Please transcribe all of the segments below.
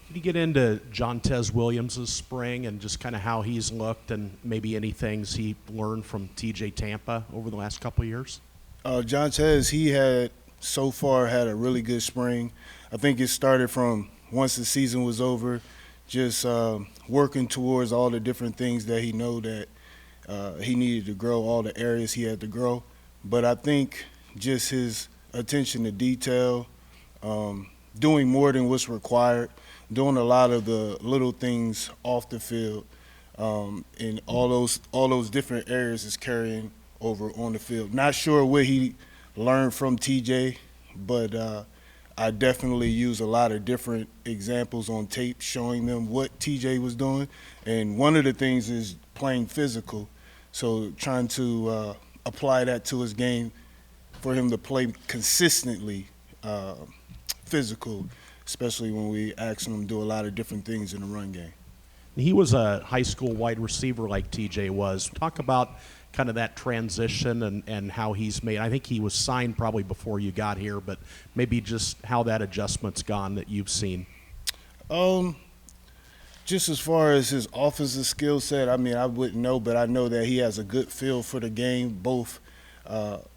Can you get into Jontez Williams' spring and just kind of how he's looked and maybe any things he learned from TJ Tampa over the last couple of years? John Tez, he had so far had a really good spring. I think it started from once the season was over, just working towards all the different things that he know that he needed to grow, all the areas he had to grow. But I think just his attention to detail, doing more than what's required, doing a lot of the little things off the field, and all those different areas is carrying over on the field. Not sure what he learned from TJ, but I definitely use a lot of different examples on tape showing them what TJ was doing. And one of the things is playing physical. So trying to apply that to his game for him to play consistently physical, especially when we ask him to do a lot of different things in the run game. He was a high school wide receiver like TJ was. Talk about kind of that transition and how he's made. I think he was signed probably before you got here, but maybe just how that adjustment's gone that you've seen. Um, just as far as his offensive skill set, I mean, I wouldn't know, but I know that he has a good feel for the game, both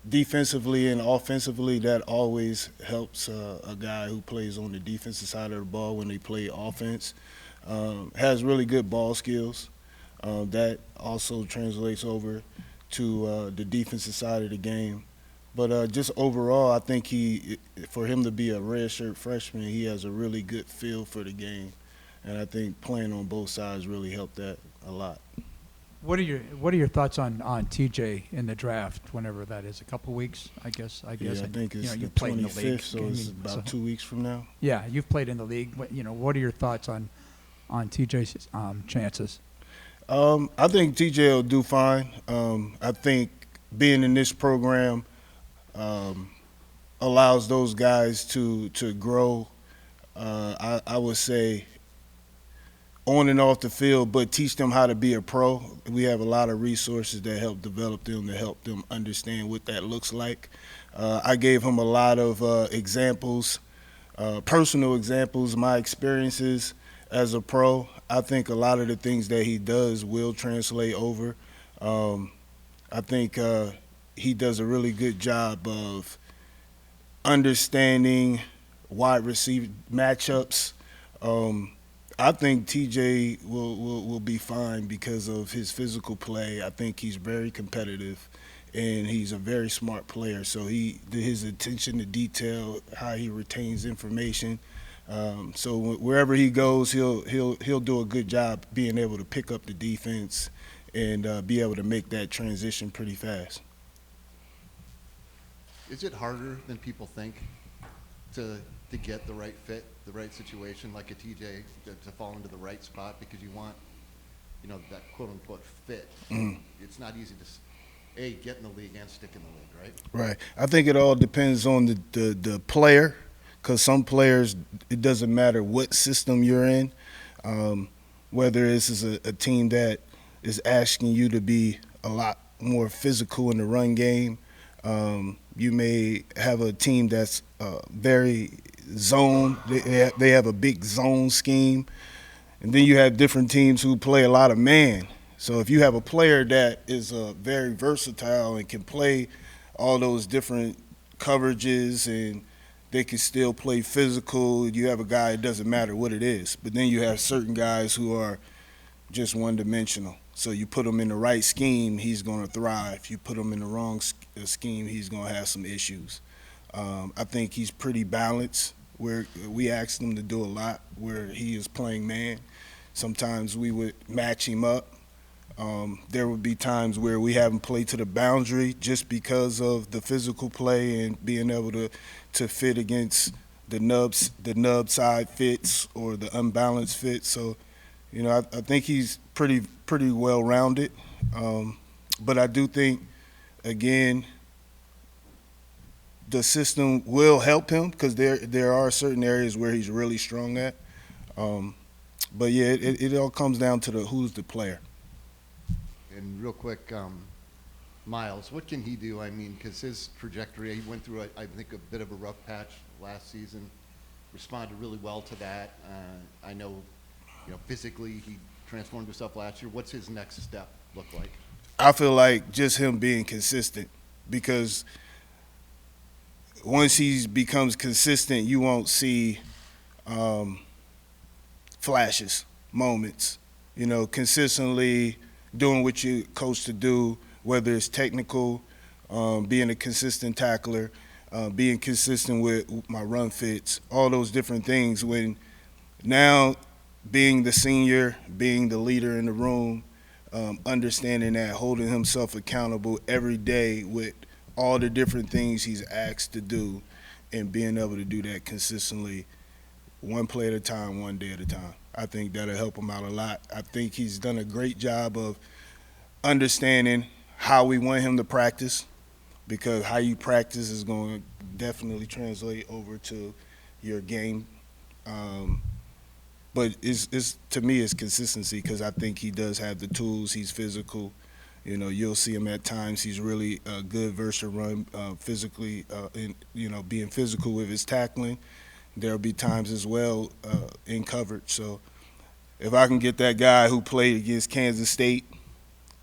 defensively and offensively. That always helps a guy who plays on the defensive side of the ball when they play offense. Has really good ball skills. That also translates over to the defensive side of the game. But just overall, I think for him to be a redshirt freshman, he has a really good feel for the game, and I think playing on both sides really helped that a lot. What are your thoughts on TJ in the draft? Whenever that is, a couple weeks, I guess. Yeah, I think it's the you've played in the 25th, league. so it's about 2 weeks from now. Yeah, you've played in the league. What are your thoughts on TJ's chances? I think TJ will do fine. I think being in this program allows those guys to grow. I would say on and off the field, but teach them how to be a pro. We have a lot of resources that help develop them, to help them understand what that looks like. I gave him a lot of examples, personal examples, my experiences as a pro. I think a lot of the things that he does will translate over. I think he does a really good job of understanding wide receiver matchups. I think TJ will be fine because of his physical play. I think he's very competitive, and he's a very smart player. So his attention to detail, how he retains information. So wherever he goes, he'll do a good job being able to pick up the defense and be able to make that transition pretty fast. Is it harder than people think to get the right fit, the right situation, like a TJ, to fall into the right spot, because you want, that quote unquote fit? It's not easy to get in the league and stick in the league, right? Right. I think it all depends on the player, because some players, it doesn't matter what system you're in, whether this is a team that is asking you to be a lot more physical in the run game. You may have a team that's very zone. They have a big zone scheme. And then you have different teams who play a lot of man. So if you have a player that is very versatile and can play all those different coverages and they can still play physical, you have a guy, it doesn't matter what it is. But then you have certain guys who are just one-dimensional. So you put him in the right scheme, he's going to thrive. You put him in the wrong scheme, he's going to have some issues. I think he's pretty balanced, where we asked him to do a lot where he is playing man. Sometimes we would match him up. There would be times where we have him play to the boundary just because of the physical play and being able to fit against the nub side fits or the unbalanced fits. So, I think he's pretty well-rounded. But I do think, again, the system will help him because there are certain areas where he's really strong at. But yeah, it all comes down to who's the player. And real quick, Miles, what can he do? I mean, because his trajectory, he went through, I think, a bit of a rough patch last season. responded really well to that. I know, physically he transformed himself last year. What's his next step look like? I feel like just him being consistent, because once he becomes consistent, you won't see flashes, moments. Consistently doing what you coach to do, whether it's technical, being a consistent tackler, being consistent with my run fits, all those different things. When now being the senior, being the leader in the room, understanding that, holding himself accountable every day with all the different things he's asked to do, and being able to do that consistently, one play at a time, one day at a time. I think that'll help him out a lot. I think he's done a great job of understanding how we want him to practice, because how you practice is going to definitely translate over to your game. But it's to me, it's consistency, because I think he does have the tools. He's physical. You'll see him at times. He's really a good versus run physically, being physical with his tackling. There'll be times as well in coverage. So if I can get that guy who played against Kansas State,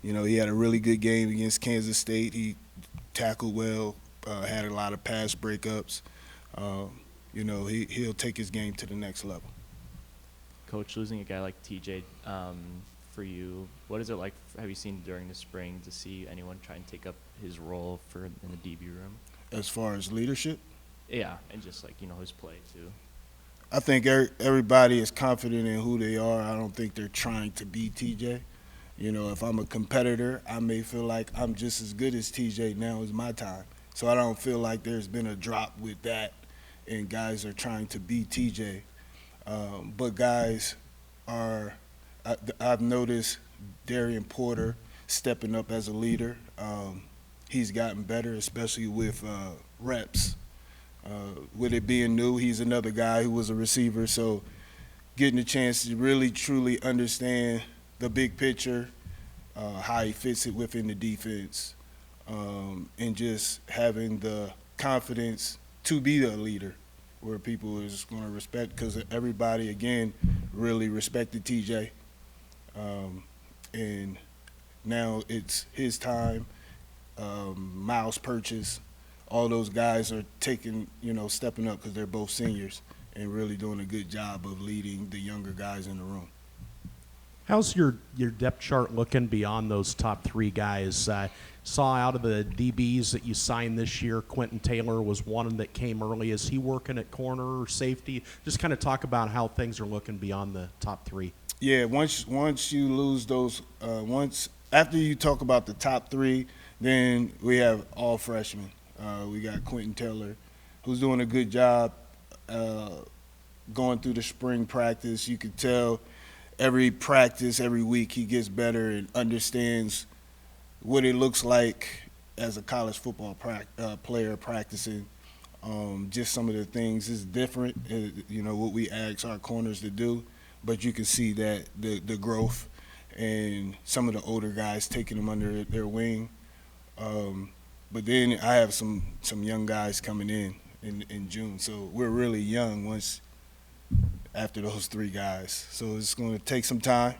he had a really good game against Kansas State. He tackled well, had a lot of pass breakups. He'll take his game to the next level. Coach, losing a guy like TJ, for you, what is it like? Have you seen during the spring to see anyone try and take up his role in the DB room? As far as leadership? Yeah, and just his play too. I think everybody is confident in who they are. I don't think they're trying to be TJ. If I'm a competitor, I may feel like I'm just as good as TJ. Now is my time. So I don't feel like there's been a drop with that, and guys are trying to be TJ. But guys are, I've noticed Darian Porter stepping up as a leader. He's gotten better, especially with reps. With it being new, he's another guy who was a receiver, so getting a chance to really, truly understand the big picture, how he fits it within the defense, and just having the confidence to be the leader where people is going to respect, because everybody, again, really respected TJ. And now it's his time. Miles Purchase, all those guys are stepping up, because they're both seniors and really doing a good job of leading the younger guys in the room. How's your depth chart looking beyond those top three guys? Saw out of the DBs that you signed this year, Quentin Taylor was one that came early. Is he working at corner or safety? Just kind of talk about how things are looking beyond the top three. Yeah, once you lose those, after you talk about the top three, then we have all freshmen. We got Quentin Taylor, who's doing a good job going through the spring practice. You could tell every practice, every week, he gets better and understands what it looks like as a college football player practicing. Just some of the things is different, what we ask our corners to do, but you can see that the growth and some of the older guys taking them under their wing. But then I have some young guys coming in June, so we're really young after those three guys. So it's going to take some time.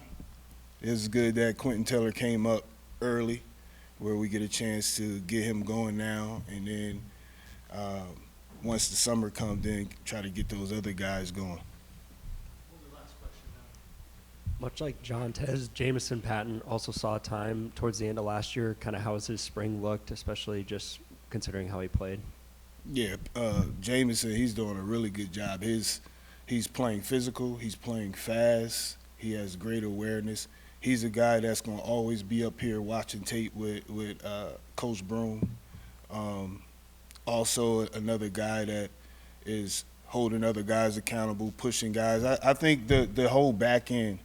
It's good that Quentin Taylor came up early, where we get a chance to get him going now, and then once the summer comes, then try to get those other guys going. Much like John Tez, Jamison Patton also saw time towards the end of last year. Kind of how has his spring looked, especially just considering how he played? Yeah, Jamison, he's doing a really good job. He's playing physical. He's playing fast. He has great awareness. He's a guy that's going to always be up here watching tape with Coach Broom. Also, another guy that is holding other guys accountable, pushing guys. I think the whole back end,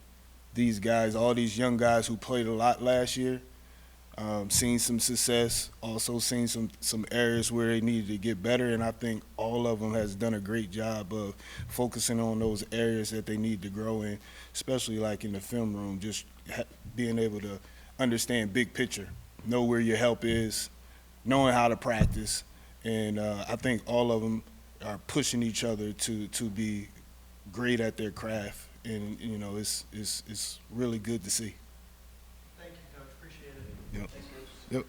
these guys, all these young guys who played a lot last year, seen some success, also seen some areas where they needed to get better, and I think all of them has done a great job of focusing on those areas that they need to grow in, especially like in the film room, just being able to understand big picture, know where your help is, knowing how to practice, and I think all of them are pushing each other to be great at their craft, and you know it's really good to see. Thank you, Coach. Appreciate it. Yep. Thanks, Coach. Yep.